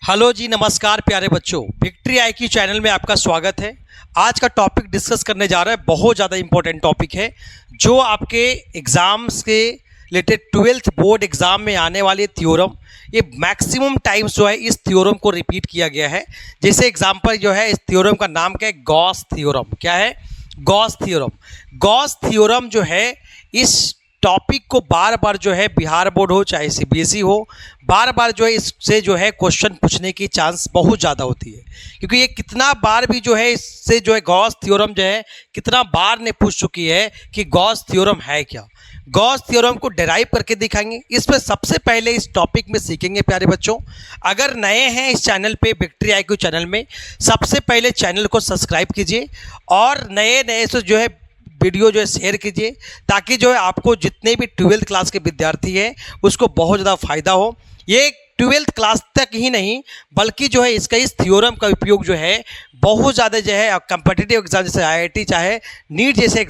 Hello जी, नमस्कार प्यारे बच्चों। विक्ट्री IQ चैनल में आपका स्वागत है। आज का टॉपिक डिस्कस करने जा रहा है, बहुत ज़्यादा इंपॉर्टेंट टॉपिक है जो आपके एग्ज़ाम्स के रिलेटेड 12th बोर्ड एग्ज़ाम में आने वाले थ्योरम। ये मैक्सिमम टाइम्स जो है इस थ्योरम को रिपीट किया गया है। जैसे एग्जाम्पल जो है इस थ्योरम का नाम क्या है? Gauss theorem. क्या है? Gauss theorem. गॉस थ्योरम जो है इस टॉपिक को बार बार जो है बिहार बोर्ड हो चाहे CBSE हो, बार बार जो है इससे जो है क्वेश्चन पूछने की चांस बहुत ज़्यादा होती है, क्योंकि ये कितना बार भी जो है इससे जो है गॉस थ्योरम जो है कितना बार ने पूछ चुकी है कि गॉस थ्योरम है क्या। गॉस थ्योरम को डिराइव करके दिखाएंगे। इसमें सबसे पहले इस टॉपिक में सीखेंगे प्यारे बच्चों। अगर नए हैं इस चैनल पे, विक्ट्री IQ चैनल में, सबसे पहले चैनल को सब्सक्राइब कीजिए और नए से जो है वीडियो जो है शेयर कीजिए, ताकि जो है आपको जितने भी 12th क्लास के विद्यार्थी हैं उसको बहुत ज़्यादा फायदा हो। ये 12th क्लास तक ही नहीं बल्कि जो है इसका इस थ्योरम का उपयोग जो है बहुत ज़्यादा जो है कम्पिटिटिव एग्जाम जैसे IIT चाहे नीट जैसे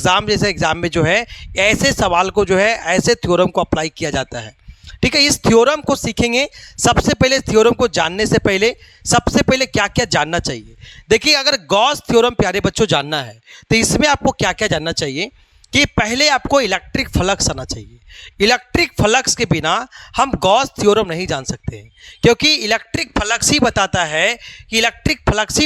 एग्जाम में जो है ऐसे सवाल को जो है ऐसे थ्योरम को अप्लाई किया जाता है। ठीक है, इस थ्योरम को सीखेंगे। सबसे पहले थ्योरम को जानने से पहले सबसे पहले क्या क्या जानना चाहिए? देखिए, अगर गॉस थ्योरम प्यारे बच्चों जानना है तो इसमें आपको क्या क्या जानना चाहिए कि पहले आपको इलेक्ट्रिक फ्लक्स आना चाहिए। इलेक्ट्रिक फ्लक्स के बिना हम गॉस थ्योरम नहीं जान सकते हैं, क्योंकि इलेक्ट्रिक फ्लक्स ही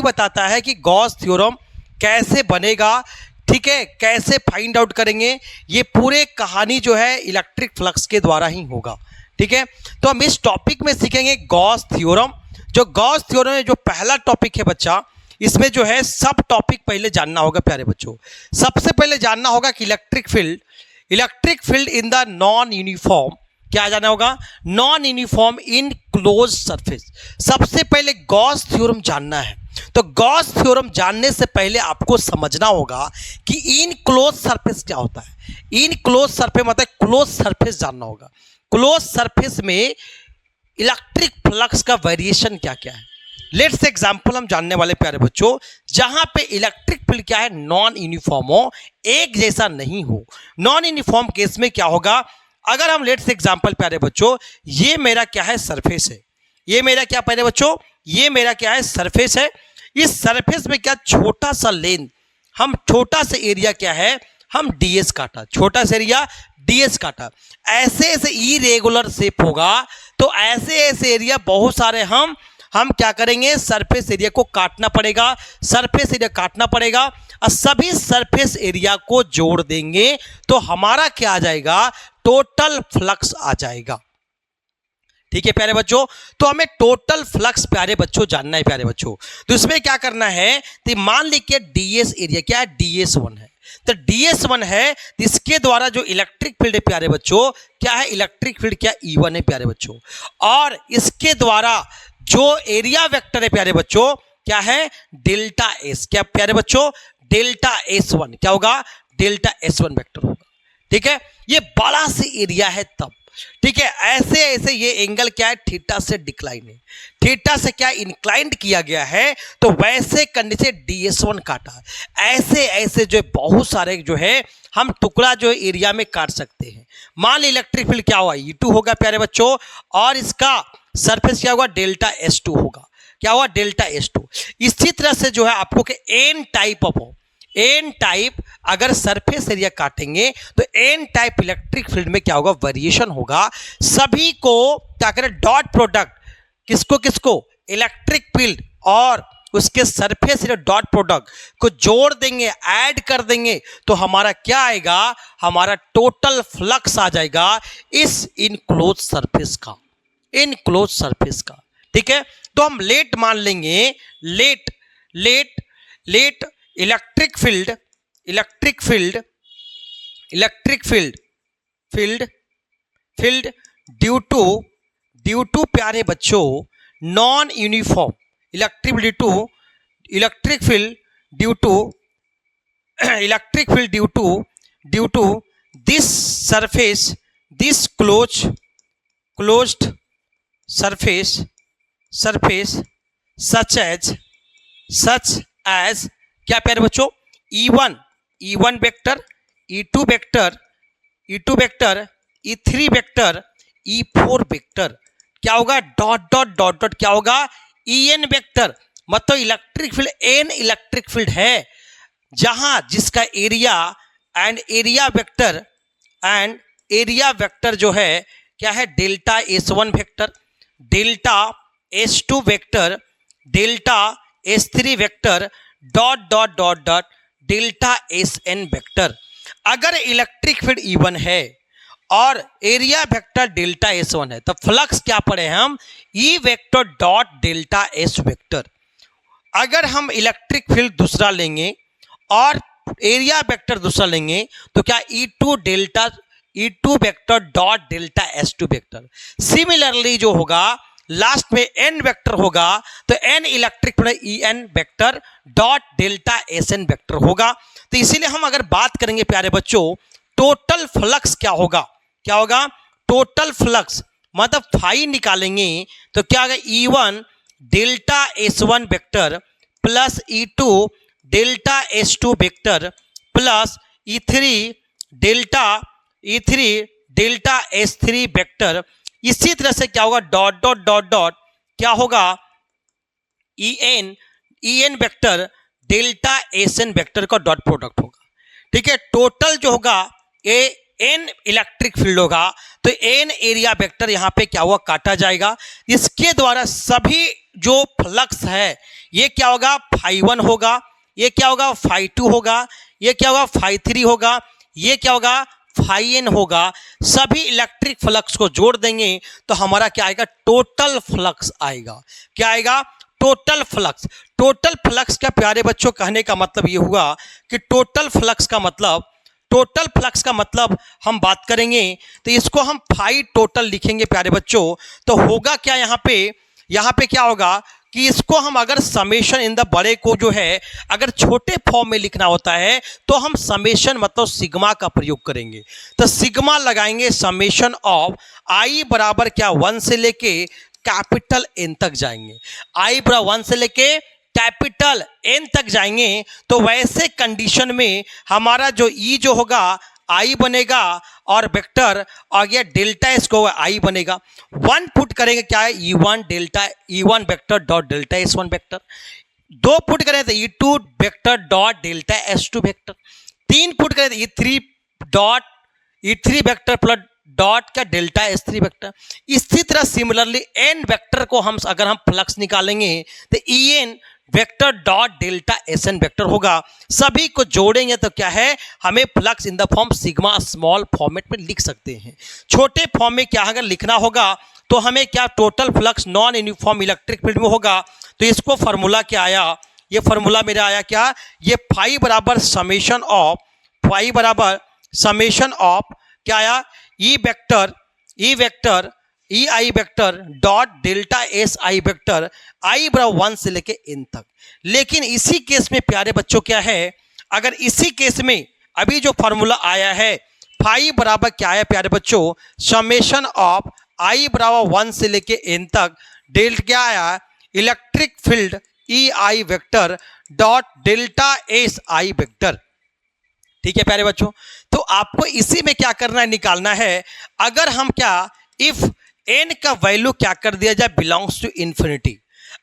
बताता है कि गॉस थ्योरम कैसे बनेगा। ठीक है, कैसे फाइंड आउट करेंगे, ये पूरे कहानी जो है इलेक्ट्रिक फ्लक्स के द्वारा ही होगा। ठीक है, तो हम इस टॉपिक में सीखेंगे गॉस थ्योरम। जो गॉस थ्योरम है जो पहला टॉपिक है बच्चा, इसमें जो है सब टॉपिक पहले जानना होगा प्यारे बच्चों। सबसे पहले जानना होगा कि electric field in the non uniform, क्या जानना होगा? Non uniform in close surface. सबसे पहले गॉस थ्योरम जानना है। तो गॉस थ्योरम जानने से पहले आपको समझना होगा कि इन क्लोज सरफेस क्या होता है। इन क्लोज सरफेस मतलब क्लोज सरफेस जानना होगा। क्लोज सरफेस में इलेक्ट्रिक फ्लक्स का वेरिएशन क्या क्या है। लेट्स एग्जांपल हम जानने वाले प्यारे बच्चों, जहां पे इलेक्ट्रिक फील्ड क्या है? नॉन यूनिफॉर्म हो, एक जैसा नहीं हो। नॉन यूनिफॉर्म केस में क्या होगा? अगर हम लेट्स एग्जांपल प्यारे बच्चों, ये मेरा क्या है? सरफेस है। ये मेरा क्या प्यारे बच्चों? ये मेरा क्या है? सरफेस है। इस सरफेस में क्या छोटा सा लेंथ, हम छोटा सा एरिया क्या है? हम DS काटा, छोटा सा एरिया DS काटा। ऐसे इरेगुलर शेप होगा तो ऐसे एरिया बहुत सारे हम क्या करेंगे? सरफेस एरिया को काटना पड़ेगा। सरफेस एरिया काटना पड़ेगा और सभी सरफेस एरिया को जोड़ देंगे तो हमारा क्या आ जाएगा? टोटल फ्लक्स आ जाएगा। ठीक है प्यारे बच्चों, तो हमें टोटल फ्लक्स प्यारे बच्चों जानना है प्यारे बच्चों। तो इसमें क्या करना है? तो मान लीजिए DS एरिया क्या है? DS1 है। तो DS1 है, इसके द्वारा जो इलेक्ट्रिक फील्ड है प्यारे बच्चों क्या है? इलेक्ट्रिक फील्ड क्या? E1 है प्यारे बच्चों। और इसके द्वारा जो एरिया वेक्टर है प्यारे बच्चों क्या है? Delta S। क्या प्यारे बच्चों? डेल्टा S1 क्या होगा? डेल्टा S1 वेक्टर होगा। ठीक है, ये बड़ा सा एरिया है तब। ठीक है, ऐसे ये एंगल क्या है? थीटा से डिक्लाइन है। थीटा से क्या इंक्लाइंड किया गया है, तो वैसे करने से DS1 काटा। ऐसे जो बहुत सारे जो है हम टुकड़ा जो एरिया में काट सकते हैं। मान ली इलेक्ट्रिक फील्ड क्या हुआ? E2 होगा प्यारे बच्चों, और इसका सरफेस क्या होगा? डेल्टा S2 होगा। क्या हुआ? Delta S2। इसी तरह से जो है आपको एन टाइप अगर सरफेस एरिया काटेंगे तो एन टाइप इलेक्ट्रिक फील्ड में क्या होगा? वेरिएशन होगा। सभी को क्या करें? डॉट प्रोडक्ट किसको? इलेक्ट्रिक फील्ड और उसके सरफेस एरिया डॉट प्रोडक्ट को जोड़ देंगे, ऐड कर देंगे तो हमारा क्या आएगा? हमारा टोटल फ्लक्स आ जाएगा इस इनक्लोज सरफेस का। ठीक है, तो हम लेट मान लेंगे। Let electric field due to प्यारे बच्चों non uniform electric field due to this surface, this closed surface such as क्या प्यारे बच्चों? E1 vector, E2 vector, E3 vector, E4 vector क्या होगा? डॉट क्या होगा? ई एन वेक्टर मतलब electric field an electric field है जहां जिसका एरिया एंड एरिया वेक्टर जो है क्या है delta S1 vector, delta S2 vector, delta S3 vector dot dot dot dot delta SN vector. अगर इलेक्ट्रिक फील्ड E1 है और एरिया वेक्टर डेल्टा S1 है तो फ्लक्स क्या पढ़े हम E vector dot delta S vector. अगर हम इलेक्ट्रिक फील्ड दूसरा लेंगे और एरिया वेक्टर दूसरा लेंगे तो क्या E2 vector dot delta S2 vector. Similarly जो होगा लास्ट में एन वेक्टर होगा तो an electric field EN vector dot delta SN vector होगा। तो इसीलिए हम अगर बात करेंगे प्यारे बच्चों टोटल फ्लक्स क्या होगा टोटल फ्लक्स मतलब फाई निकालेंगे तो क्या होगा E1 delta S1 vector plus E2 delta S2 vector plus E3 delta S3 vector. इसी तरह से क्या होगा डॉट डॉट डॉट डॉट क्या होगा EN vector delta SN vector का डॉट प्रोडक्ट होगा। ठीक है, टोटल जो होगा एन इलेक्ट्रिक फील्ड होगा तो एन एरिया वेक्टर यहां पे क्या हुआ काटा जाएगा। इसके द्वारा सभी जो फ्लक्स है ये क्या होगा φ1 होगा, ये क्या होगा φ2 होगा, ये क्या होगा φ3 होगा, ये क्या होगा φn होगा। सभी इलेक्ट्रिक फ्लक्स को जोड़ देंगे तो हमारा क्या आएगा टोटल फ्लक्स आएगा। क्या आएगा टोटल फ्लक्स। टोटल फ्लक्स का प्यारे बच्चों कहने का मतलब ये हुआ कि टोटल फ्लक्स का मतलब हम बात करेंगे तो इसको हम फाई टोटल लिखेंगे प्यारे बच्चों। तो होगा क्या यहाँ पे क्या होगा कि इसको हम अगर समेशन इन द बड़े को जो है अगर छोटे फॉर्म में लिखना होता है तो हम समेशन मतलब सिग्मा का प्रयोग करेंगे। तो सिग्मा लगाएंगे समेशन ऑफ आई बराबर क्या 1 से लेके कैपिटल एन तक जाएंगे, आई बराबर 1 से लेके कैपिटल एन तक जाएंगे। तो वैसे कंडीशन में हमारा जो ई जो होगा आई बनेगा और वेक्टर आ गया डेल्टा एस को आई बनेगा। 1 पुट करेंगे क्या है E1 vector dot delta S1 vector, 2 put करें तो E2 vector dot delta S2 vector, 3 put करें तो E3 वेक्टर प्लस डॉट का डेल्टा S3 वेक्टर। इसी तरह सिमिलरली एन वेक्टर को हम अगर हम फ्लक्स निकालेंगे तो EN vector dot delta SN vector होगा। सभी को जोड़ेंगे तो क्या है हमें flux in the form sigma small format में लिख सकते हैं। छोटे फॉर्म में क्या अगर लिखना होगा तो हमें क्या total flux non uniform electric field में होगा। तो इसको फार्मूला क्या आया, ये फार्मूला मेरा आया क्या, ये फाई बराबर समेशन ऑफ क्या आया E I vector dot delta S I vector I बराबर 1 से लेके n तक। लेकिन इसी केस में प्यारे बच्चों क्या है, अगर इसी केस में अभी जो फॉर्मूला आया है फाई बराबर क्या है प्यारे बच्चों समेशन ऑफ आई बराबर 1 से लेके n तक डेल्टा क्या आया electric field E I vector dot delta S I vector. ठीक है प्यारे बच्चों, तो आपको इसी में क्या करना है निकालना है। अगर हम क्या इफ n का वैल्यू क्या कर दिया जाए बिलोंग्स टू इन्फिनिटी,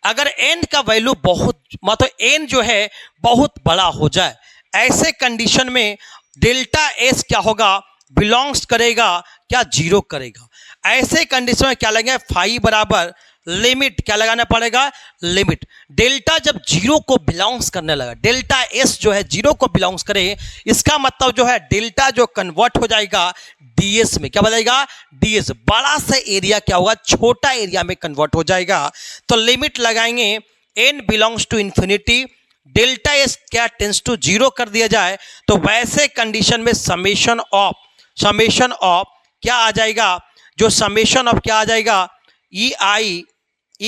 अगर n का वैल्यू बहुत मतलब n जो है बहुत बड़ा हो जाए ऐसे कंडीशन में डेल्टा s क्या होगा बिलोंग्स करेगा क्या 0 करेगा। ऐसे कंडीशन में क्या लगेगा फाई बराबर लिमिट क्या लगाना पड़ेगा लिमिट डेल्टा जब 0 को बिलोंग्स करने लगा, डेल्टा s जो है 0 को बिलोंग्स करे इसका मतलब जो है डेल्टा जो कन्वर्ट हो जाएगा ds में, क्या बदलेगा ds, बड़ा सा एरिया क्या होगा छोटा एरिया में कन्वर्ट हो जाएगा। तो लिमिट लगाएंगे n belongs to infinity delta s क्या टेंस टू 0 कर दिया जाए तो वैसे कंडीशन में समेशन ऑफ क्या आ जाएगा, जो समेशन ऑफ क्या आ जाएगा E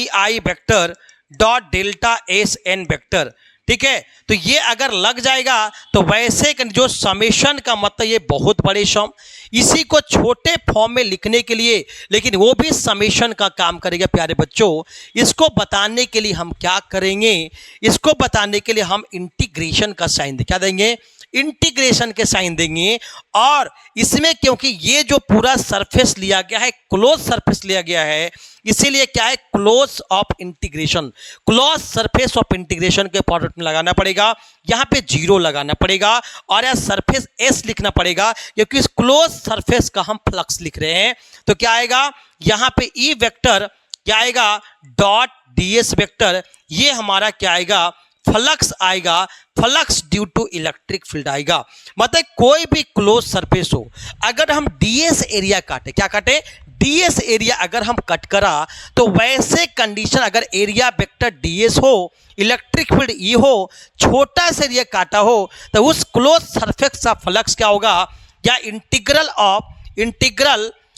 I vector dot delta S N vector. ठीक है, तो ये अगर लग जाएगा तो वैसे जो समेशन का मतलब ये बहुत बड़े सम, इसी को छोटे फॉर्म में लिखने के लिए लेकिन वो भी समेशन का काम करेगा प्यारे बच्चों। इसको बताने के लिए हम क्या करेंगे, इसको बताने के लिए हम इंटीग्रेशन का साइन क्या देंगे, इंटीग्रेशन के साइन देंगे। और इसमें क्योंकि ये जो पूरा सरफेस लिया गया है क्लोज सरफेस लिया गया है, इसीलिए क्या है close of integration, close surface of integration के प्रोडक्ट में लगाना पड़ेगा, यहाँ पे 0 लगाना पड़ेगा और यह सरफेस एस लिखना पड़ेगा क्योंकि इस क्लोज सरफेस का हम फ्लक्स लिख रहे हैं। तो क्या आएगा यहाँ पे ई वेक्टर क्या आएगा डॉट ds वेक्टर, ये हमारा क्या आएगा फ्लक्स आएगा, flux due to electric field आएगा। मतलब कोई भी क्लोज सरफेस हो, अगर हम ds एरिया काटे, क्या काटे ds एरिया अगर हम कट करा तो वैसे कंडीशन अगर एरिया वेक्टर ds हो, इलेक्ट्रिक फील्ड ई हो, छोटा सा एरिया काटा हो तो उस क्लोज सरफेस का फ्लक्स क्या होगा, या integral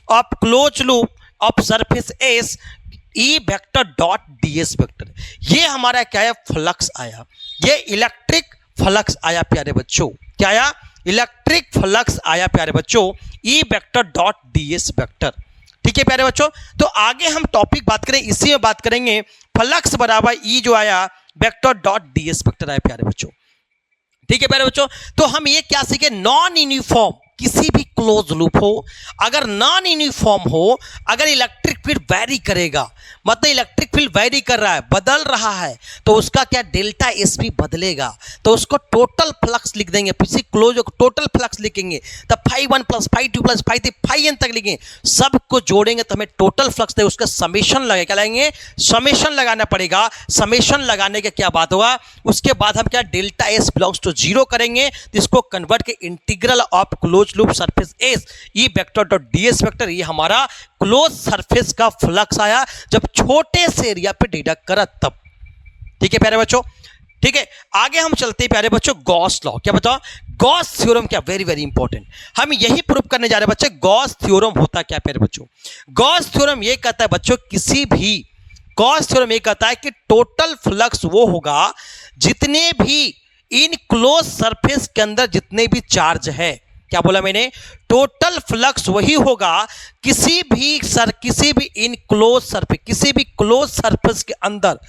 of close loop of surface S E vector dot ds vector, ये हमारा क्या है फ्लक्स आया, ये इलेक्ट्रिक फ्लक्स आया प्यारे बच्चों। क्या आया इलेक्ट्रिक फ्लक्स आया प्यारे बच्चों, ई वेक्टर डॉट ds वेक्टर। ठीक है प्यारे बच्चों, तो आगे हम टॉपिक बात करें, इसी में बात करेंगे फ्लक्स बराबर ई जो आया वेक्टर डॉट ds वेक्टर आया प्यारे बच्चों। ठीक है प्यारे बच्चों, तो हम ये क्या सीखे, नॉन यूनिफॉर्म किसी भी क्लोज लूप हो, अगर नॉन यूनिफॉर्म हो, अगर इलेक्ट्रिक फील्ड वैरी करेगा, मतलब इलेक्ट्रिक फील्ड वैरी कर रहा है, बदल रहा है, तो उसका क्या डेल्टा एस भी बदलेगा, तो उसको टोटल फ्लक्स लिख देंगे, किसी क्लोज को टोटल फ्लक्स लिखेंगे, तब φ1 प्लस φ2 प्लस φ3 φn तक लिखेंगे, सबको जोड़ेंगे तो हमें टोटल फ्लक्स दे, उसका समेशन लगे, क्या लगेंगे समेशन लगाना पड़ेगा। समेशन लगाने के क्या बात होगा, उसके बाद हम क्या डेल्टा एस बिलोंग्स टू 0 करेंगे, तो इसको कन्वर्ट के integral of close loop surface S E vector dot ds vector, ये हमारा क्लोज सरफेस का फ्लक्स आया जब छोटे से एरिया पे डिडक्ट करा तब। ठीक है प्यारे बच्चों, ठीक है आगे हम चलते हैं प्यारे बच्चों, गॉस लॉ। क्या बताओ गॉस थ्योरम, क्या वेरी वेरी इंपॉर्टेंट, हम यही प्रूव करने जा रहे हैं बच्चे गॉस थ्योरम होता क्या प्यारे बच्चों। गॉस थ्योरम ये कहता है बच्चों, किसी भी गॉस थ्योरम ये कहता है कि टोटल फ्लक्स वो होगा जितने भी इन क्लोज सरफेस के अंदर जितने भी चार्ज है, क्या बोला मैंने, टोटल फ्लक्स वही होगा किसी भी इनक्लोज सरफेस, किसी भी क्लोज सरफेस के अंदर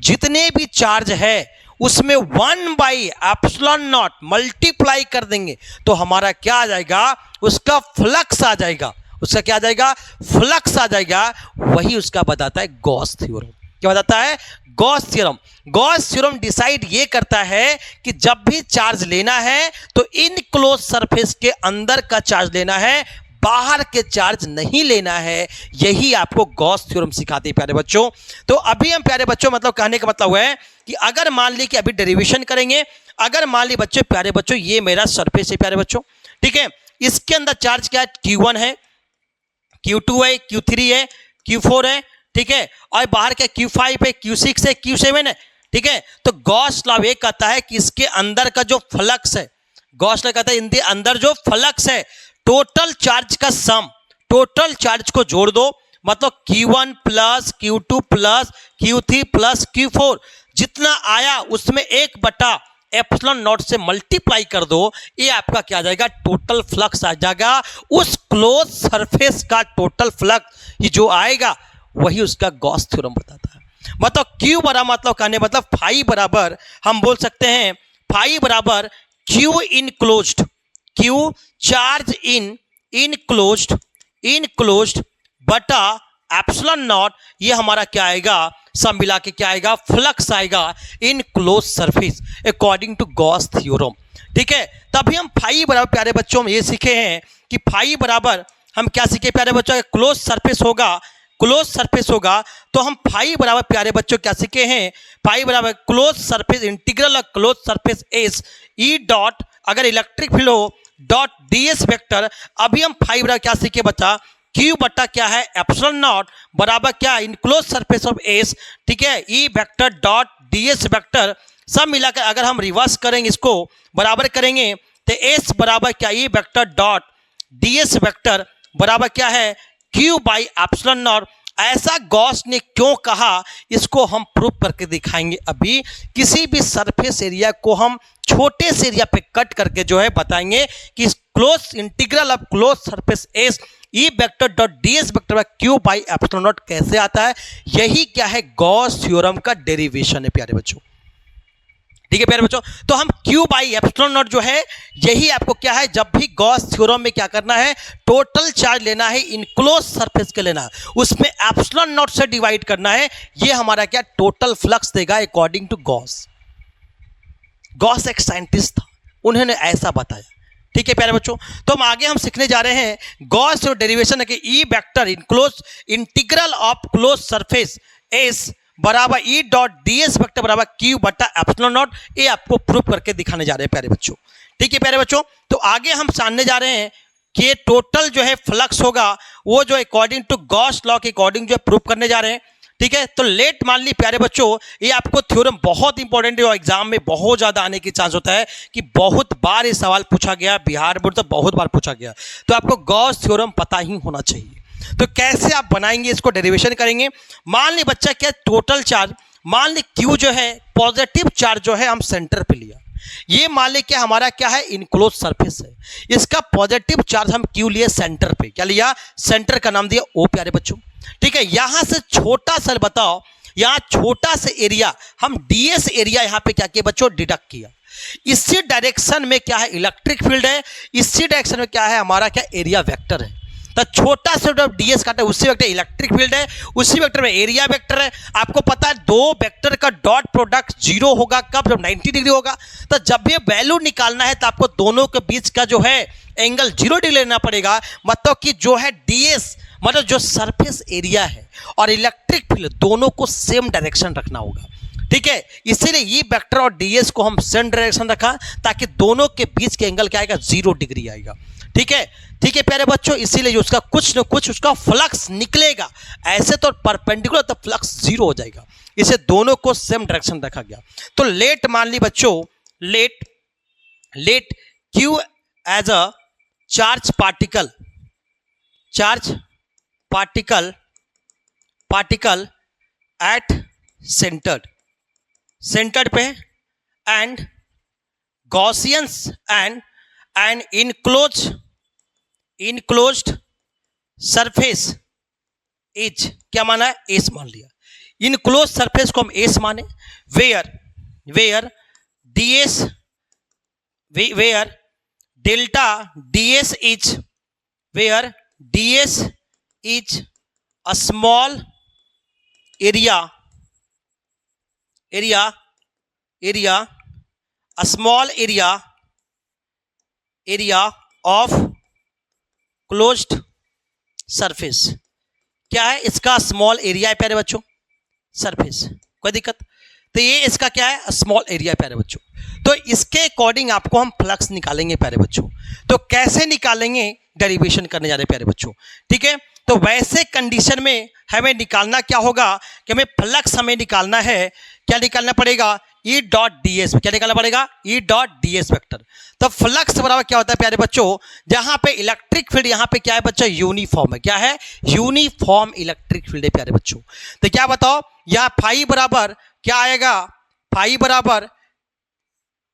जितने भी चार्ज है उसमें 1/ε0 मल्टीप्लाई कर देंगे तो हमारा क्या आ जाएगा, उसका फ्लक्स आ जाएगा, उसका क्या आ जाएगा फ्लक्स आ जाएगा। वही उसका बताता है गॉस थ्योरम। क्या बताता है Gauss theorem. Gauss theorem decide ये करता है कि जब भी चार्ज लेना है तो इन क्लोज सरफेस के अंदर का चार्ज लेना है, बाहर के चार्ज नहीं लेना है। यही आपको गॉस थ्योरम सिखाते हैं प्यारे बच्चों। तो अभी हम प्यारे बच्चों मतलब कहने का मतलब है कि अगर मान ली कि अभी डेरिवेशन करेंगे, अगर मान ली बच्चे प्यारे बच्चों ये मेरा सरफेस है प्यारे बच्चों, ठीक है, इसके अंदर चार्ज क्या है, Q1 है, Q2 है, Q3 है, Q4 है, ठीक है, और बाहर क्या Q5 है, Q6 है, Q7 है, ठीक है। तो गॉस लॉ ये कहता है कि इसके अंदर का जो फ्लक्स है, गॉस लॉ कहता है इनके अंदर जो फ्लक्स है टोटल चार्ज का सम, टोटल चार्ज को जोड़ दो, मतलब Q1 plus Q2 plus Q3 plus Q4 जितना आया उसमें 1/ε0 से मल्टीप्लाई कर दो, ये आपका क्या आ जाएगा टोटल फ्लक्स आ जाएगा। उस क्लोज सरफेस का टोटल फ्लक्स ये जो आएगा वही उसका गॉस थ्योरम बताता है। मतलब Q बराबर मतलब कहने मतलब फाई बराबर हम बोल सकते हैं फाई बराबर Q enclosed, Q charge enclosed बटा ε0, ये हमारा क्या आएगा सब मिला के क्या आएगा फ्लक्स आएगा in close surface according to Gauss theorem. ठीक है, तभी हम फाई बराबर प्यारे बच्चों हम ये सीखे हैं कि फाई बराबर हम क्या सीखे प्यारे बच्चों, क्लोज सरफेस होगा, क्लोज सरफेस होगा तो हम फाई बराबर प्यारे बच्चों क्या सीखे हैं, फाई बराबर close surface integral of close surface S E dot अगर इलेक्ट्रिक फील्ड हो डॉट ds वेक्टर। अभी हम फाई बराबर क्या सीखे बच्चा, Q बटा क्या है ε0 बराबर क्या इनक्लोज सरफेस ऑफ एस, ठीक है, ई वेक्टर डॉट ds वेक्टर। सब मिलाकर अगर हम रिवर्स करेंगे इसको बराबर करेंगे तो एस बराबर क्या ई वेक्टर डॉट ds वेक्टर बराबर क्या है Q/ε0। ऐसा गॉस ने क्यों कहा इसको हम प्रूव करके दिखाएंगे। अभी किसी भी सरफेस एरिया को हम छोटे से एरिया पे कट करके जो है बताएंगे कि close integral of close surface S E vector dot ds vector Q/ε0 कैसे आता है। यही क्या है गॉस थ्योरम का डेरिवेशन है प्यारे बच्चों। ठीक है प्यारे बच्चों, तो हम Q बाई एप्सिलॉन नॉट जो है यही आपको क्या है, जब भी गॉस थ्योरम में क्या करना है, टोटल चार्ज लेना है, इनक्लोज सरफेस के लेना है, उसमें एप्सिलॉन नॉट से डिवाइड करना है, ये हमारा क्या टोटल फ्लक्स देगा अकॉर्डिंग टू गॉस। गॉस एक साइंटिस्ट था, उन्होंने ऐसा बताया। ठीक है प्यारे बच्चों, तो हम आगे हम सीखने जा रहे हैं गॉस और डेरिवेशन है कि E vector enclose integral of close surface S बराबर E dot D S vector बराबर क्यू बटा एप्सिलॉन नॉट, ये आपको प्रूव करके दिखाने जा रहे हैं प्यारे बच्चों। ठीक है प्यारे बच्चों, तो आगे हम जानने जा रहे हैं कि टोटल जो है फ्लक्स होगा वो जो अकॉर्डिंग टू गॉस लॉ के अकॉर्डिंग जो है प्रूव करने जा रहे हैं। ठीक है, तो लेट मान ली प्यारे बच्चों, ये आपको थ्योरम बहुत इंपॉर्टेंट है और एग्जाम में बहुत ज्यादा आने की चांस होता है कि बहुत बार ये सवाल पूछा गया, बिहार बोर्ड तो बहुत बार पूछा गया, तो आपको गॉस थ्योरम पता ही होना चाहिए। तो कैसे आप बनाएंगे इसको, डेरिवेशन करेंगे। मान ली बच्चा क्या टोटल चार्ज, मान ली क्यू जो है पॉजिटिव चार्ज जो है हम सेंटर पे लिया, ये मान ली क्या हमारा क्या है, इनक्लोज सरफेस है, इसका पॉजिटिव चार्ज हम क्यू लिए सेंटर पे, क्या लिया, सेंटर का नाम दिया ओ प्यारे बच्चों। ठीक है, यहां से छोटा सा बताओ, यहां छोटा सा एरिया हम डीएस एरिया यहां पे क्या किया बच्चों, डिडक्ट किया। इसी डायरेक्शन में क्या है, इलेक्ट्रिक फील्ड है, इसी डायरेक्शन में क्या है हमारा क्या एरिया वेक्टर है। तो छोटा सा जब डीएस काटा है उसी वेक्टर इलेक्ट्रिक फील्ड है, उसी वेक्टर में एरिया वेक्टर है। आपको पता है दो वेक्टर का डॉट प्रोडक्ट जीरो होगा कब, जब 90 डिग्री होगा। तो जब ये वैल्यू निकालना है तो आपको दोनों के बीच का जो है एंगल 0 डिग्री लेना पड़ेगा, मतलब कि जो है डीएस मतलब जो सरफेस एरिया है और इलेक्ट्रिक फील्ड दोनों को सेम डायरेक्शन रखना होगा। ठीक है, इसीलिए ये वेक्टर और डीएस को हम सेम डायरेक्शन रखा ताकि दोनों के बीच के एंगल क्या आएगा, 0 डिग्री आएगा। ठीक है, ठीक है प्यारे बच्चों, इसीलिए उसका कुछ न कुछ उसका फ्लक्स निकलेगा, ऐसे तो परपेंडिकुलर तो फ्लक्स 0 हो जाएगा, इसे दोनों को सेम डायरेक्शन रखा गया। तो लेट मान ली बच्चों, let Q as a charge particle at centered पे and Gaussians and enclosed surface as, क्या माना है, एस मान लिया। इनक्लोज सरफेस को हम एस माने, where delta ds is a small area of closed surface. क्या है इसका, स्मॉल एरिया है प्यारे बच्चों, सरफेस, कोई दिक्कत। तो ये इसका क्या है, स्मॉल एरिया प्यारे बच्चों। तो इसके अकॉर्डिंग आपको हम फ्लक्स निकालेंगे प्यारे बच्चों। तो कैसे निकालेंगे, डेरिवेशन करने जा रहे हैं प्यारे बच्चों। ठीक है, तो वैसे कंडीशन में हमें निकालना क्या होगा कि हमें फ्लक्स हमें निकालना है, क्या निकालना पड़ेगा, ई डॉट डी एस, क्या निकालना पड़ेगा, ई डॉट डी एस वेक्टर। तो फ्लक्स बराबर क्या होता है प्यारे बच्चों, जहां पे इलेक्ट्रिक फील्ड यहां पे क्या है बच्चा, यूनिफॉर्म है, क्या है, यूनिफॉर्म इलेक्ट्रिक फील्ड है प्यारे बच्चों। तो क्या बताओ, यहां फाई बराबर क्या आएगा, फाई बराबर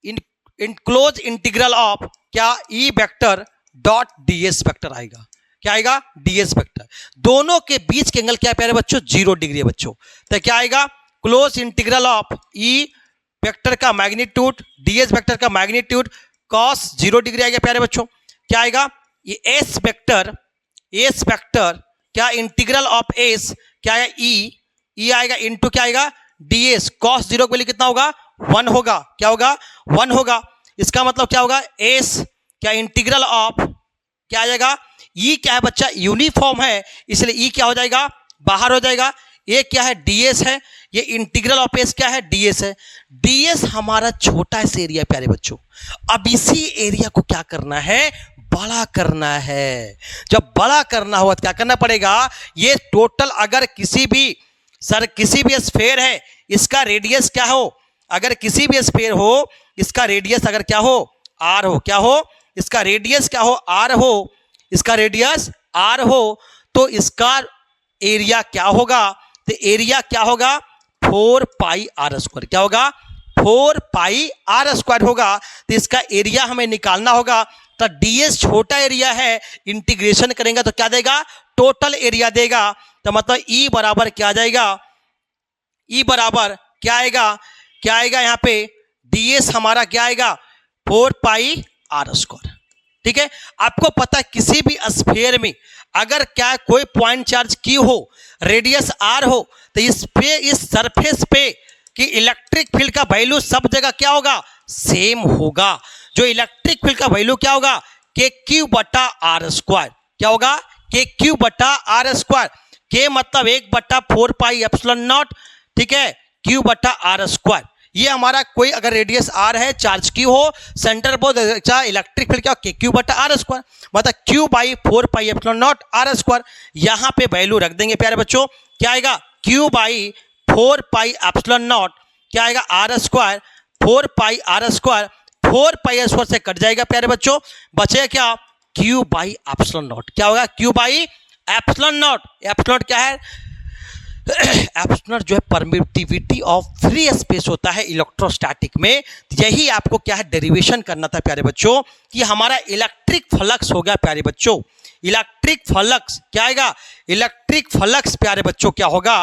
इनक्लोज इंटीग्रल ऑफ क्या, ई वेक्टर डॉट डीएस वेक्टर आएगा, क्या आएगा, डीएस वेक्टर। दोनों के बीच के एंगल क्या है प्यारे बच्चों, 0 डिग्री है बच्चों। तो क्या आएगा, close integral of E vector का मैग्नीट्यूड डीएस वेक्टर का मैग्नीट्यूड कॉस 0 डिग्री आएगा प्यारे बच्चों। क्या आएगा, ये एस वेक्टर क्या इंटीग्रल ऑफ एस क्या आएगा, ई आएगा इंटू क्या आएगा, डीएस कॉस 0 के लिए कितना होगा, 1 होगा, क्या होगा, 1 होगा। इसका मतलब क्या होगा, एस क्या इंटीग्रल ऑफ क्या आ जाएगा, ई क्या है बच्चा, यूनिफॉर्म है, इसलिए ई क्या हो जाएगा, बाहर हो जाएगा। ये क्या है, डीएस है, ये इंटीग्रल ऑफ एस क्या है, डीएस है। डीएस हमारा छोटा सा एरिया प्यारे बच्चों। अब इसी एरिया को क्या करना है, बड़ा करना है। जब बड़ा करना हो तो क्या करना पड़ेगा, ये टोटल अगर किसी भी स्फेयर है, इसका रेडियस क्या हो, अगर किसी भी स्फेयर हो इसका रेडियस अगर क्या हो, आर हो, क्या हो, इसका रेडियस क्या हो, आर हो, इसका रेडियस आर हो, तो इसका एरिया क्या होगा, तो एरिया क्या होगा, 4 पाई आर स्क्वायर, क्या होगा, 4 पाई आर स्क्वायर होगा। तो इसका एरिया हमें निकालना होगा। तो डीएस छोटा एरिया है, इंटीग्रेशन करेंगे तो क्या देगा, टोटल एरिया देगा। तो मतलब ई बराबर क्या आ जाएगा, ई बराबर क्या आएगा, क्या आएगा यहाँ पे ds हमारा क्या आएगा 4 पाई आर स्क्वायर। ठीक है, आपको पता है किसी भी स्फीयर में अगर क्या कोई पॉइंट चार्ज Q हो, रेडियस R हो, तो इस पे इस सरफेस पे कि इलेक्ट्रिक फील्ड का वैल्यू सब जगह क्या होगा सेम होगा। जो इलेक्ट्रिक फील्ड का वैल्यू क्या होगा के क्यू बटा आर स्क्वायर, क्या होगा के क्यू बटा आर स्क्वायर। के मतलब 1/4 पाई एप्सिलॉन नॉट, ठीक है, क्यू बटा आर स्क्वायर। ये हमारा कोई अगर रेडियस आर है, चार्ज क्यू हो, सेंटर बोर्ड इलेक्ट्रिक फील्ड क्या के क्यू बटा आर स्क्वायर, मतलब Q by 4 pi epsilon naught R square. यहां पे वैल्यू रख देंगे प्यारे बच्चों, क्या आएगा Q by 4 pi epsilon naught, क्या आएगा R square, 4 pi R square, 4 pi square से कट जाएगा प्यारे बच्चों, बचेगा क्या क्यू बाई एप्सिलॉन नॉट। क्या होगा Q by epsilon not. Epsilon naught क्या है एप्सिलॉन जो है परमिटिविटी ऑफ फ्री स्पेस होता है इलेक्ट्रोस्टैटिक में। यही आपको क्या है डेरिवेशन करना था प्यारे बच्चों कि हमारा इलेक्ट्रिक फ्लक्स हो गया प्यारे बच्चों। इलेक्ट्रिक फ्लक्स क्या आएगा इलेक्ट्रिक फ्लक्स प्यारे बच्चों क्या होगा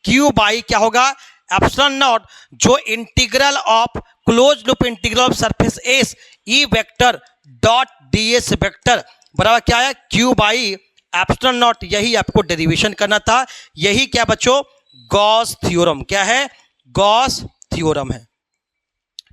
क्यू बाई क्या होगा एप्सिलॉन नॉट, जो integral of close loop integral of surface S E vector dot ds vector बराबर क्या है क्यू बाई एप्सिलॉन नॉट। यही आपको डेरिवेशन करना था। यही क्या बच्चों गॉस थ्योरम, क्या है गॉस थ्योरम है।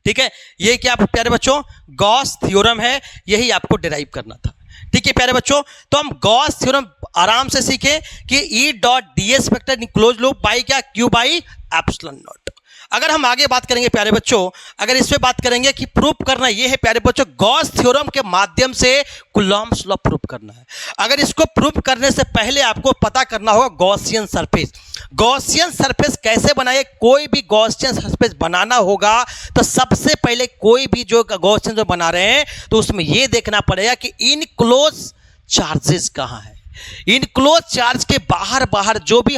ठीक है, ये क्या प्यारे बच्चों गॉस थ्योरम है, यही आपको डिराइव करना था। ठीक है प्यारे बच्चों, तो हम गॉस थ्योरम आराम से सीखे कि E dot ds vector close loop by क्या क्यू बाई एप्सिलॉन नॉट। अगर हम आगे बात करेंगे प्यारे बच्चों, अगर इस पे बात करेंगे कि प्रूफ करना ये है प्यारे बच्चों गॉस थ्योरम के माध्यम से कूलॉम्स लॉ प्रूफ करना है। अगर इसको प्रूफ करने से पहले आपको पता करना होगा गॉसियन सरफेस। गॉसियन सरफेस कैसे बनाए, कोई भी गॉसियन सरफेस बनाना होगा तो सबसे पहले कोई भी जो गॉसियन जो बना रहे हैं तो उसमें यह देखना पड़ेगा कि इनक्लोज चार्जेस कहां है। इनक्लोज चार्ज के बाहर बाहर जो भी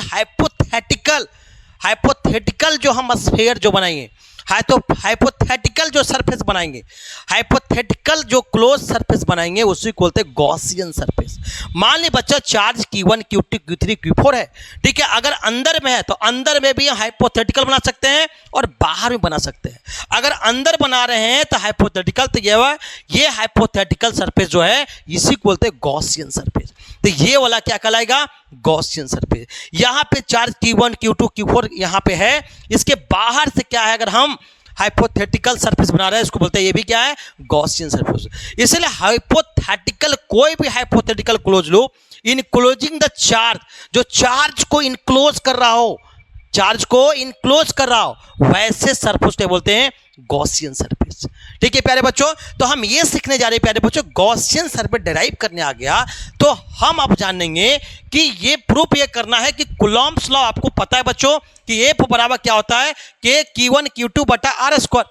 हाइपोथेटिकल जो हम स्फीयर जो बनाएंगे, हाइपोथेटिकल जो सरफेस बनाएंगे, हाइपोथेटिकल जो क्लोज सरफेस बनाएंगे उसी को बोलते हैं गॉसियन सरफेस। मान ली बच्चा charge Q1 Q2 Q3 Q4 है, ठीक है, अगर अंदर में है तो अंदर में भी हाइपोथेटिकल बना सकते हैं और बाहर में बना सकते हैं। अगर अंदर बना रहे हैं तो हाइपोथेटिकल, तो ये हाइपोथेटिकल सरफेस जो है इसी को बोलते हैं गॉसियन सरफेस। तो ये वाला क्या कहलाएगा गॉसियन सरफेस। यहां पे चार्ज Q1 Q2 Q4 यहां पे है, इसके बाहर से क्या है अगर हम हाइपोथेटिकल सरफेस बना रहे हैं इसको बोलते हैं ये भी क्या है गॉसियन सरफेस। इसलिए हाइपोथेटिकल कोई भी hypothetical close loop enclosing the charge, जो चार्ज को इनक्लोज कर रहा हो, चार्ज को इनक्लोज कर रहा हो, वैसे सरफेस को बोलते हैं गॉसियन सरफेस। ठीक है प्यारे बच्चों, तो हम ये सीखने जा रहे हैं प्यारे बच्चों गॉसियन सरफेस डिराइव करने आ गया तो हम अब जानेंगे कि ये प्रूफ ये करना है कि कूलॉम्स लॉ आपको पता है बच्चों कि F बराबर क्या होता है के Q1 Q2 बटा आर स्क्वायर।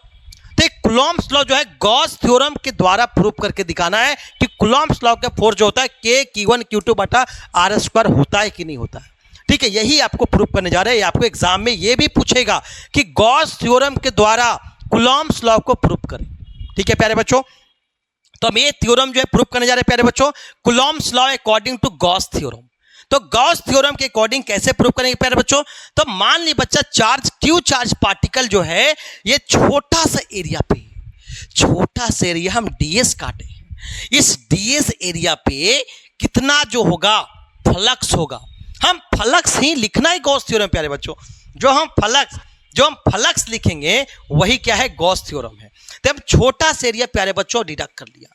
तो कूलॉम्स लॉ जो है गॉस थ्योरम के द्वारा प्रूफ करके दिखाना है कि कूलॉम्स लॉ का फोर्स जो होता है के Q1 Q2 बटा आर स्क्वायर होता है कि नहीं होता है। ठीक है, यही आपको प्रूफ करने जा रहे हैं। आपको एग्जाम में ये भी पूछेगा कि गॉस थ्योरम के द्वारा कूलॉम्स लॉ को प्रूफ करें। ठीक है प्यारे बच्चों, तो हम ये थ्योरम जो है प्रूफ करने जा रहे हैं प्यारे बच्चों Coulomb's law according to Gauss theorem. तो गॉस थ्योरम के अकॉर्डिंग कैसे प्रूफ करेंगे प्यारे बच्चों, तो मान ली बच्चा चार्ज क्यू चार्ज पार्टिकल जो है ये छोटा सा एरिया पे, छोटा सा एरिया हम ds काटे हैं, इस ds एरिया पे कितना जो होगा फ्लक्स होगा। हम फ्लक्स ही लिखना है गॉस थ्योरम प्यारे बच्चों, जो हम फ्लक्स लिखेंगे वही क्या है गॉस थ्योरम है। तो हम छोटा सा एरिया प्यारे बच्चों डिडक्ट कर लिया,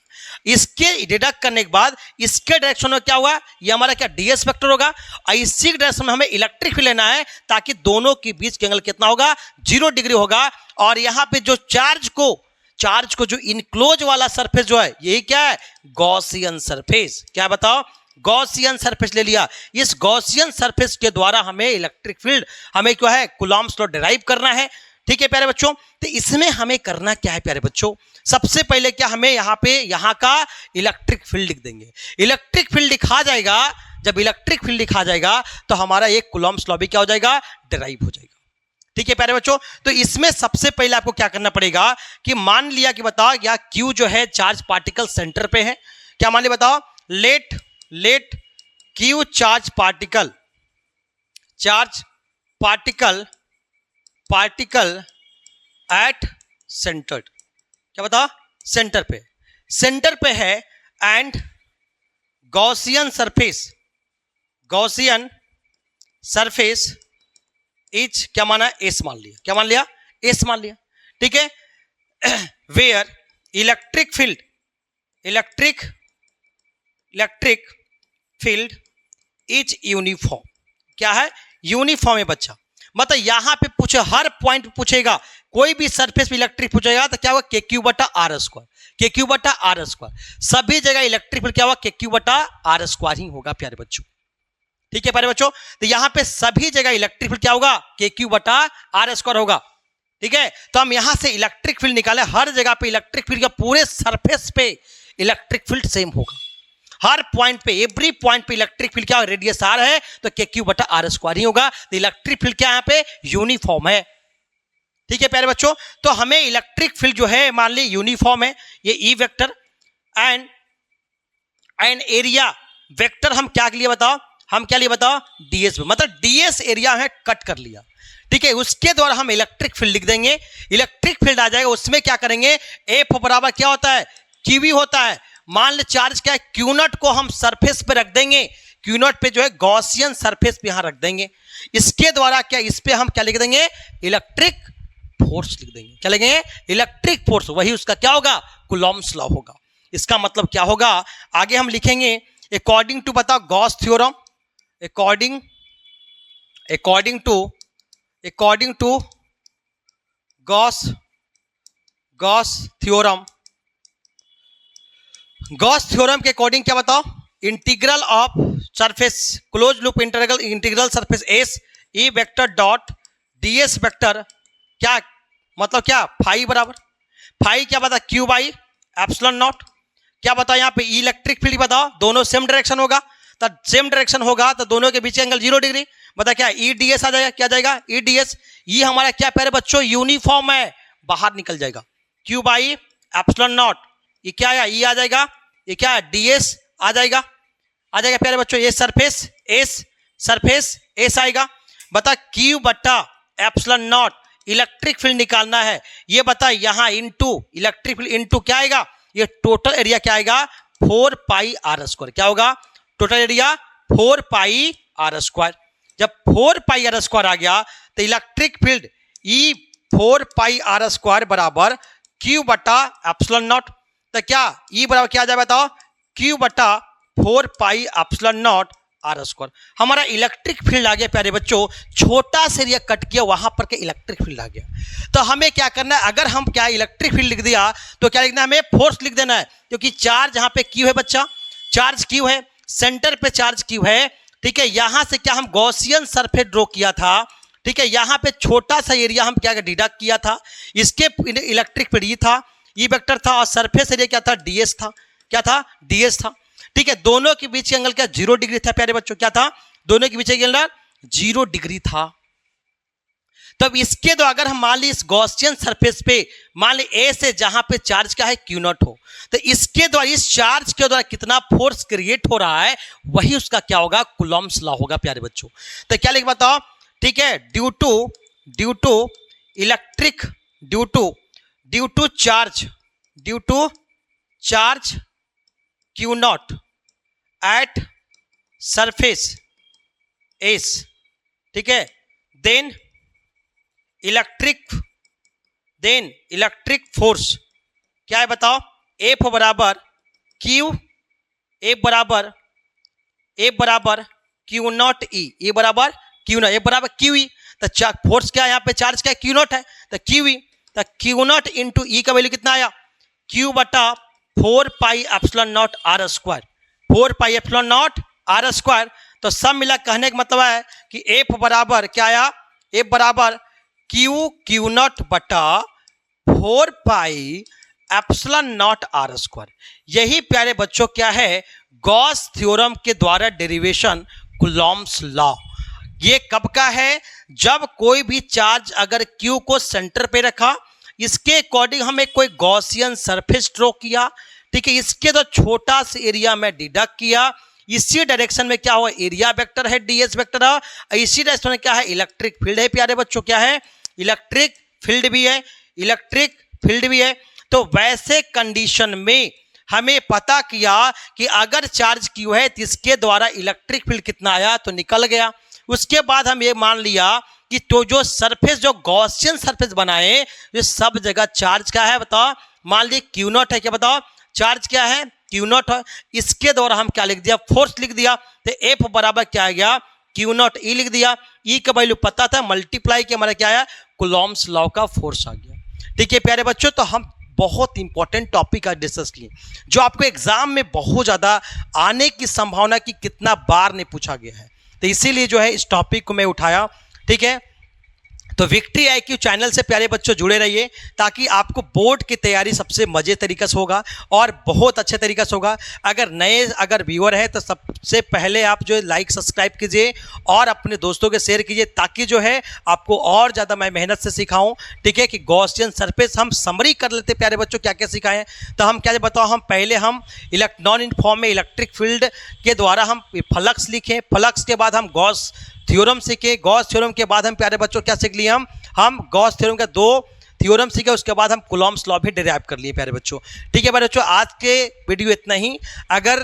इसके डिडक्ट करने के बाद इसके डायरेक्शन में क्या हुआ ये हमारा क्या ds वेक्टर होगा और इसी डायरेक्शन में हमें इलेक्ट्रिक फील्ड लेना है ताकि दोनों के बीच का एंगल कितना होगा 0 डिग्री होगा। और यहां पे जो चार्ज को जो इनक्लोज वाला सरफेस जो है यही क्या है गॉसियन सरफेस। क्या बताओ गॉसियन सरफेस ले लिया। इस गॉसियन सरफेस के द्वारा हमें इलेक्ट्रिक फील्ड हमें क्या है कूलॉम्स लॉ डिराइव करना है। ठीक है प्यारे बच्चों, तो इसमें हमें करना क्या है प्यारे बच्चों, सबसे पहले क्या हमें यहाँ का इलेक्ट्रिक फील्ड लिख देंगे। इलेक्ट्रिक फील्ड लिखा जाएगा, जब इलेक्ट्रिक फील्ड लिखा जाएगा तो हमारा एक कूलॉम्स लॉ भी क्या हो जाएगा डिराइव हो जाएगा। ठीक है प्यारे बच्चों, तो इसमें सबसे पहले आपको क्या करना पड़ेगा कि मान लिया कि बताओ या Q जो है चार्ज पार्टिकल सेंटर पे है, क्या मान लिया बताओ let Q charge particle at centred, क्या बताओ, सेंटर पे, सेंटर पे है एंड गॉसियन सरफेस इज क्या माना, एस मान लिया, क्या मान लिया, एस मान लिया, ठीक है। Where electric field is uniform, क्या है, यूनिफॉर्म है बच्चा। मतलब यहां पे पूछे, हर पॉइंट पूछेगा, कोई भी सरफेस पे इलेक्ट्रिक पूछेगा तो क्या होगा, के क्यू बटा आर स्क्वायर, के क्यू बटा आर स्क्वायर, सभी जगह इलेक्ट्रिक फील्ड क्या होगा, के क्यू बटा आर स्क्वायर ही होगा प्यारे बच्चों, ठीक है प्यारे बच्चों। तो यहां पे सभी जगह इलेक्ट्रिक फील्ड क्या होगा, के क्यू बटा आर स्क्वायर होगा, ठीक है। तो हम यहां से इलेक्ट्रिक फील्ड निकाले, हर जगह पे इलेक्ट्रिक फील्ड का पूरे सरफेस पे इलेक्ट्रिक फील्ड सेम होगा, हर पॉइंट पे, एवरी पॉइंट पे इलेक्ट्रिक फील्ड क्या, रेडियस आर है तो के क्यू बटा आर स्क्वायर ही होगा। तो इलेक्ट्रिक फील्ड क्या यहां पे, यूनिफॉर्म है, ठीक है प्यारे बच्चों। तो हमें इलेक्ट्रिक फील्ड जो है मान ली यूनिफॉर्म है, ये E vector and area vector हम क्या लिए बताओ, हम क्या लिए बताओ, डीएस, मतलब डीएस एरिया है कट कर लिया, ठीक है। उसके द्वारा हम इलेक्ट्रिक फील्ड लिख देंगे, इलेक्ट्रिक फील्ड आ जाएगा, उसमें क्या करेंगे, एफ बराबर क्या होता है, क्यूवी होता है। मान ले चार्ज क्या है, क्यू नॉट को हम सरफेस पे रख देंगे, क्यू नॉट पे जो है गॉसियन सरफेस पे यहां रख देंगे, इसके द्वारा क्या, इस पे हम क्या लिख देंगे, इलेक्ट्रिक फोर्स लिख देंगे, क्या लिखेंगे, इलेक्ट्रिक फोर्स, वही उसका क्या होगा, कूलॉम्स लॉ होगा। इसका मतलब क्या होगा, आगे हम लिखेंगे अकॉर्डिंग टू, बताओ, Gauss theorem, according to Gauss theorem, Gauss theorem के अकॉर्डिंग क्या बताओ, integral of surface, close loop integral surface S E vector dot DS vector, क्या मतलब, क्या फाई बराबर, फाई क्या बता, क्यू बाई एप्सिलॉन नॉट, क्या बताओ यहाँ पे इलेक्ट्रिक फील्ड बताओ, दोनों सेम डायरेक्शन होगा, तो सेम डायरेक्शन होगा तो दोनों के बीच एंगल 0 डिग्री, बता क्या, ई डी एस आ जाएगा, क्या जाएगा, ई डी एस, ये हमारा क्या प्यारे बच्चों, यूनिफॉर्म है, बाहर निकल जाएगा, क्यू बाई एप्सिलॉन नॉट, ये क्या आएगा, ई आ जाएगा, ये क्या है, डीएस आ जाएगा प्यारे बच्चों, ये सरफेस एस आएगा, बता क्यू बटा एप्सिलॉन नॉट, इलेक्ट्रिक फील्ड निकालना है, ये बता यहां इनटू इलेक्ट्रिक फील्ड इनटू क्या आएगा, ये टोटल एरिया क्या आएगा, 4 पाई आर स्क्वायर, क्या होगा, total area 4 pi R square. जब 4 पाई आर स्क्वायर आ गया तो electric field E 4 pi R square बराबर क्यू बटा एप्सिलॉन नॉट, तो क्या ई बराबर क्या आ जाए बताओ, क्यू बटा 4 pi epsilon naught R square. हमारा इलेक्ट्रिक फील्ड आ गया प्यारे बच्चों, छोटा सा एरिया कट किया वहां पर के इलेक्ट्रिक फील्ड आ गया। तो हमें क्या करना है, अगर हम क्या इलेक्ट्रिक फील्ड लिख दिया तो क्या लिखना है, हमें फोर्स लिख देना है, क्योंकि चार्ज यहाँ पे क्यू है बच्चा, चार्ज क्यू है, सेंटर पे चार्ज क्यू है, ठीक है। यहां से क्या हम गॉसियन सरफेस ड्रॉ किया था, ठीक है, यहां पे छोटा सा एरिया हम क्या डिडक्ट किया था, इसके इलेक्ट्रिक फील्ड ये था, ई वेक्टर था, और सरफेस एरिया क्या था, डीएस था, क्या था, डीएस था, ठीक है। दोनों के बीच एंगल क्या 0 डिग्री था प्यारे बच्चों, क्या था, दोनों के बीच एंगल 0 डिग्री था। तब इसके द्वारा अगर हम मान ली इस गॉसियन सरफेस पे मान ली ए से जहां पे चार्ज क्या है क्यू नॉट हो, तो इसके द्वारा इस चार्ज के द्वारा कितना फोर्स क्रिएट हो रहा है वही उसका क्या होगा, कूलॉम्स लॉ होगा प्यारे बच्चों। तो क्या लिख बताओ, ठीक है, due to electric due to charge Q naught at surface S, ठीक है, देन इलेक्ट्रिक फोर्स क्या है बताओ, एफ बराबर क्यू क्यू नॉट ई, ए बराबर क्यू नॉट, ए बराबर क्यू ई, तो फोर्स क्या है यहाँ पे, चार्ज क्या है क्यू नॉट है, तो क्यू ई, तो क्यू नॉट इंटू ई का वैल्यू कितना आया, क्यू बटा 4 pi epsilon naught R square, 4 pi epsilon naught R square. तो सब मिला कहने का मतलब है कि एफ बराबर क्या आया, एफ बराबर क्यू नॉट बटा 4 pi epsilon naught R square. यही प्यारे बच्चों क्या है, गॉस थ्योरम के द्वारा डेरिवेशन कूलॉम्स लॉ। ये कब का है, जब कोई भी चार्ज अगर क्यू को सेंटर पे रखा, इसके अकॉर्डिंग हमें कोई गॉसियन सरफेस ड्रॉ किया, ठीक है, इसके तो छोटा सा एरिया में डिडक्ट किया, इसी डायरेक्शन में क्या हुआ, एरिया वेक्टर है, डीएस वेक्टर है, इसी डायरेक्शन में क्या है, इलेक्ट्रिक फील्ड है प्यारे बच्चों, क्या है, इलेक्ट्रिक फील्ड भी है, इलेक्ट्रिक फील्ड भी है। तो वैसे कंडीशन में हमें पता किया कि अगर चार्ज क्यू है तो इसके द्वारा इलेक्ट्रिक फील्ड कितना आया, तो निकल गया। उसके बाद हम ये मान लिया कि तो जो सरफेस, जो गॉसियन सरफेस बनाए, ये सब जगह चार्ज क्या है बताओ, मान लीजिए क्यू नॉट है, क्या बताओ चार्ज क्या है, क्यू नॉट है। इसके द्वारा हम क्या लिख दिया, फोर्स लिख दिया। तो एफ बराबर क्या आ गया, क्यू नॉट ई लिख दिया। ई का वैल्यू पता था, मल्टीप्लाई के हमारा क्या आया, कूलॉम्स लॉ का फोर्स आ गया। ठीक है प्यारे बच्चों, तो हम बहुत इंपॉर्टेंट टॉपिक आज डिस्कस किए जो आपको एग्जाम में बहुत ज्यादा आने की संभावना की कितना बार नहीं पूछा गया है, तो इसीलिए जो है इस टॉपिक को मैं उठाया। ठीक है, तो विक्ट्री IQ चैनल से प्यारे बच्चों जुड़े रहिए ताकि आपको बोर्ड की तैयारी सबसे मजे तरीके से होगा और बहुत अच्छे तरीके से होगा। अगर व्यूअर है तो सबसे पहले आप जो है लाइक सब्सक्राइब कीजिए और अपने दोस्तों के शेयर कीजिए ताकि जो है आपको और ज़्यादा मैं मेहनत से सिखाऊं। ठीक है, कि गॉसियन सरफेस हम समरी कर लेते प्यारे बच्चों, क्या क्या सिखाएं। तो हम क्या बताओ, हम पहले हम नॉन यूनिफॉर्म में इलेक्ट्रिक फील्ड के द्वारा हम फ्लक्स लिखें, फ्लक्स के बाद हम गॉस थ्योरम सीखे, गॉस थ्योरम के बाद हम प्यारे बच्चों क्या सीख लिए, हम गॉस थ्योरम का 2 थ्योरम सीखे, उसके बाद हम कूलॉम्स लॉ भी डिराइव कर लिए प्यारे बच्चों। ठीक है प्यारे बच्चों, आज के वीडियो इतना ही। अगर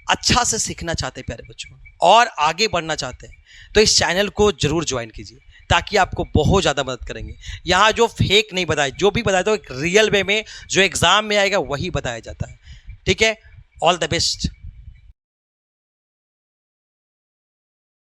अच्छा से सीखना चाहते हैं प्यारे बच्चों और आगे बढ़ना चाहते हैं तो इस चैनल को जरूर ज्वाइन कीजिए ताकि आपको बहुत ज़्यादा मदद करेंगे। यहाँ जो फेक नहीं बताए, जो भी बताए तो एक रियल वे में जो एग्जाम में आएगा वही बताया जाता है। ठीक है, ऑल द बेस्ट।